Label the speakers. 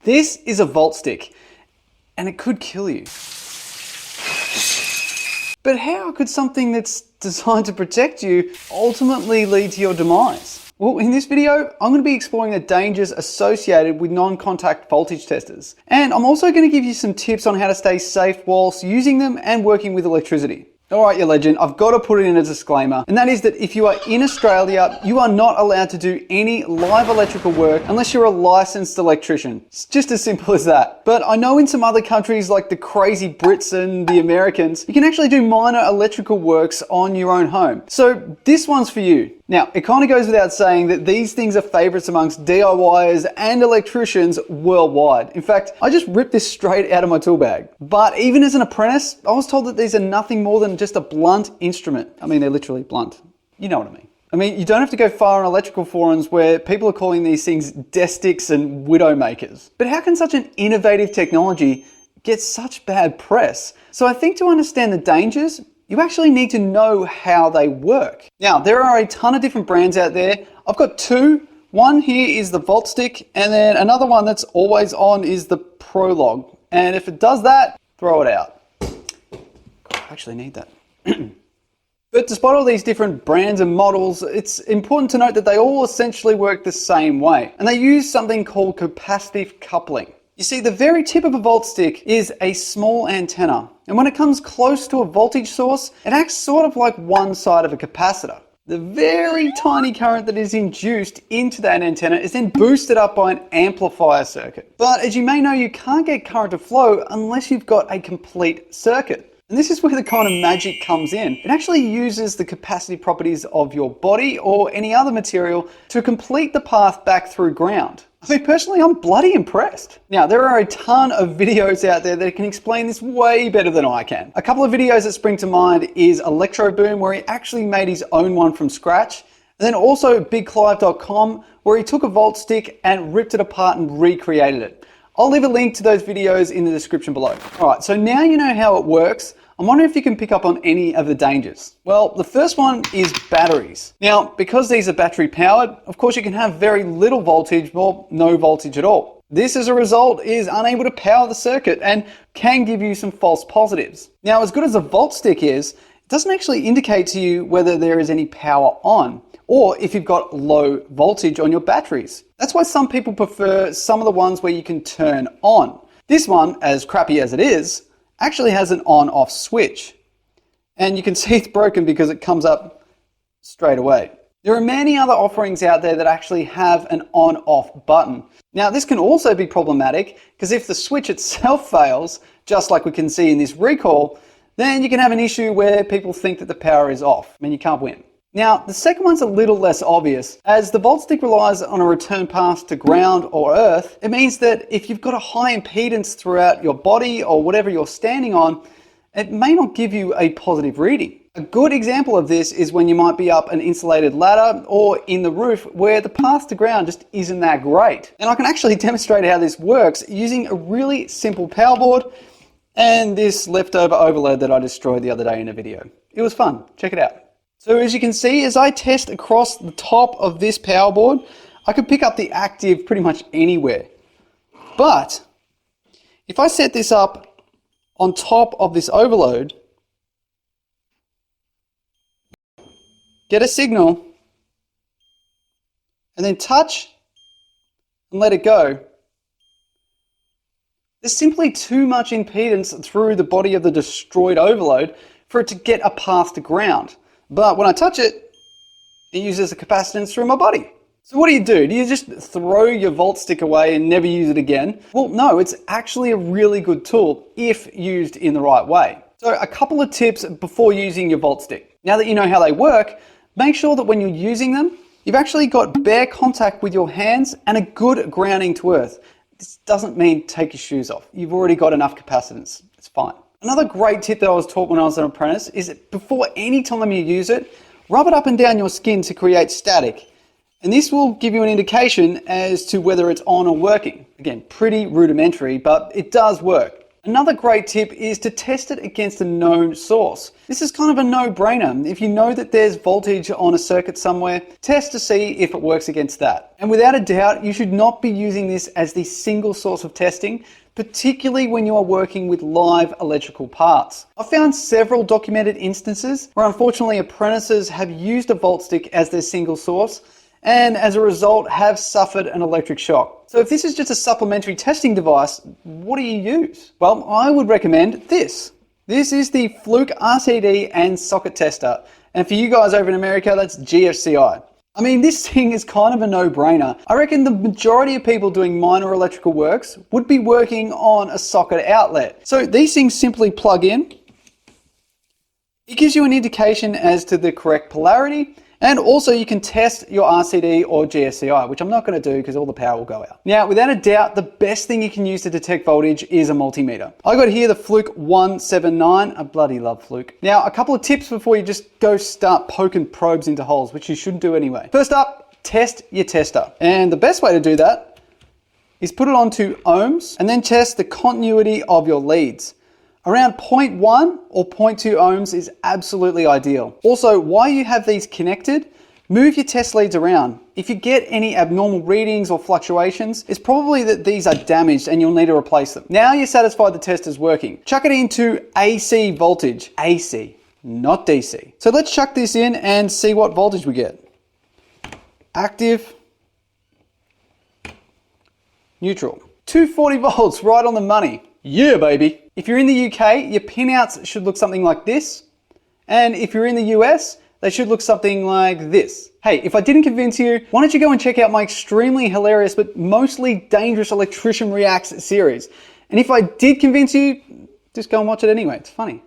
Speaker 1: This is a volt stick, and it could kill you. But how could something that's designed to protect you ultimately lead to your demise? Well, in this video, I'm going to be exploring the dangers associated with non-contact voltage testers. And I'm also going to give you some tips on how to stay safe whilst using them and working with electricity. Alright, you legend, I've got to put in a disclaimer, and that is that if you are in Australia, you are not allowed to do any live electrical work unless you're a licensed electrician. It's just as simple as that. But I know in some other countries like the crazy Brits and the Americans, you can actually do minor electrical works on your own home. So this one's for you. Now, it kind of goes without saying that these things are favorites amongst DIYers and electricians worldwide. In fact, I just ripped this straight out of my tool bag. But even as an apprentice, I was told that these are nothing more than just a blunt instrument. I mean, they're literally blunt. You know what I mean. I mean, you don't have to go far on electrical forums where people are calling these things destics and widowmakers. But how can such an innovative technology get such bad press? So I think to understand the dangers, you actually need to know how they work. Now, there are a ton of different brands out there. I've got two. One here is the Volt Stick, and then another one that's always on is the Prolog. And if it does that, throw it out. I actually need that. But despite all these different brands and models, it's important to note that they all essentially work the same way. And they use something called capacitive coupling. You see, the very tip of a volt stick is a small antenna. And when it comes close to a voltage source, it acts sort of like one side of a capacitor. The very tiny current that is induced into that antenna is then boosted up by an amplifier circuit. But as you may know, you can't get current to flow unless you've got a complete circuit. And this is where the kind of magic comes in. It actually uses the capacity properties of your body or any other material to complete the path back through ground. I mean, personally, I'm bloody impressed. Now, there are a ton of videos out there that can explain this way better than I can. A couple of videos that spring to mind is ElectroBOOM, where he actually made his own one from scratch. And then also BigCliveDotCom, where he took a volt stick and ripped it apart and recreated it. I'll leave a link to those videos in the description below. All right, so now you know how it works. I'm wondering if you can pick up on any of the dangers. Well, the first one is batteries. Now, because these are battery powered, of course you can have very little voltage or no voltage at all. This as a result is unable to power the circuit and can give you some false positives. Now, as good as a volt stick is, it doesn't actually indicate to you whether there is any power on, or if you've got low voltage on your batteries. That's why some people prefer some of the ones where you can turn on. This one, as crappy as it is, actually has an on-off switch. And you can see it's broken because it comes up straight away. There are many other offerings out there that actually have an on-off button. Now, this can also be problematic because if the switch itself fails, just like we can see in this recall, then you can have an issue where people think that the power is off. I mean, you can't win. Now, the second one's a little less obvious. As the volt stick relies on a return path to ground or earth, it means that if you've got a high impedance throughout your body or whatever you're standing on, it may not give you a positive reading. A good example of this is when you might be up an insulated ladder or in the roof where the path to ground just isn't that great. And I can actually demonstrate how this works using a really simple power board and this leftover overload that I destroyed the other day in a video. It was fun. Check it out. So as you can see, as I test across the top of this power board, I could pick up the active pretty much anywhere. But if I set this up on top of this overload, get a signal, and then touch and let it go, there's simply too much impedance through the body of the destroyed overload for it to get a path to ground. But when I touch it, it uses a capacitance through my body. So what do? Do you just throw your volt stick away and never use it again? Well, no, it's actually a really good tool if used in the right way. So a couple of tips before using your volt stick. Now that you know how they work, make sure that when you're using them, you've actually got bare contact with your hands and a good grounding to earth. This doesn't mean take your shoes off. You've already got enough capacitance. It's fine. Another great tip that I was taught when I was an apprentice is that before any time you use it, rub it up and down your skin to create static. And this will give you an indication as to whether it's on or working. Again, pretty rudimentary, but it does work. Another great tip is to test it against a known source. This is kind of a no-brainer. If you know that there's voltage on a circuit somewhere, test to see if it works against that. And without a doubt, you should not be using this as the single source of testing, particularly when you are working with live electrical parts. I've found several documented instances where unfortunately apprentices have used a volt stick as their single source, and as a result have suffered an electric shock. So if this is just a supplementary testing device, what do you use? Well, I would recommend this. This is the Fluke RTD and socket tester. And for you guys over in America, that's GFCI. I mean, this thing is kind of a no-brainer. I reckon the majority of people doing minor electrical works would be working on a socket outlet. So these things simply plug in. It gives you an indication as to the correct polarity. And also you can test your RCD or GSCI, which I'm not going to do because all the power will go out. Now, without a doubt, the best thing you can use to detect voltage is a multimeter. I got here the Fluke 179. I bloody love Fluke. Now, a couple of tips before you just go start poking probes into holes, which you shouldn't do anyway. First up, test your tester. And the best way to do that is put it onto ohms and then test the continuity of your leads. Around 0.1 or 0.2 ohms is absolutely ideal. Also, while you have these connected, move your test leads around. If you get any abnormal readings or fluctuations, it's probably that these are damaged and you'll need to replace them. Now you're satisfied the test is working. Chuck it into AC voltage. AC, not DC. So let's chuck this in and see what voltage we get. Active, neutral. 240 volts, right on the money. Yeah, baby. If you're in the UK, your pinouts should look something like this. And if you're in the US, they should look something like this. Hey, if I didn't convince you, why don't you go and check out my extremely hilarious but mostly dangerous Electrician Reacts series. And if I did convince you, just go and watch it anyway, it's funny.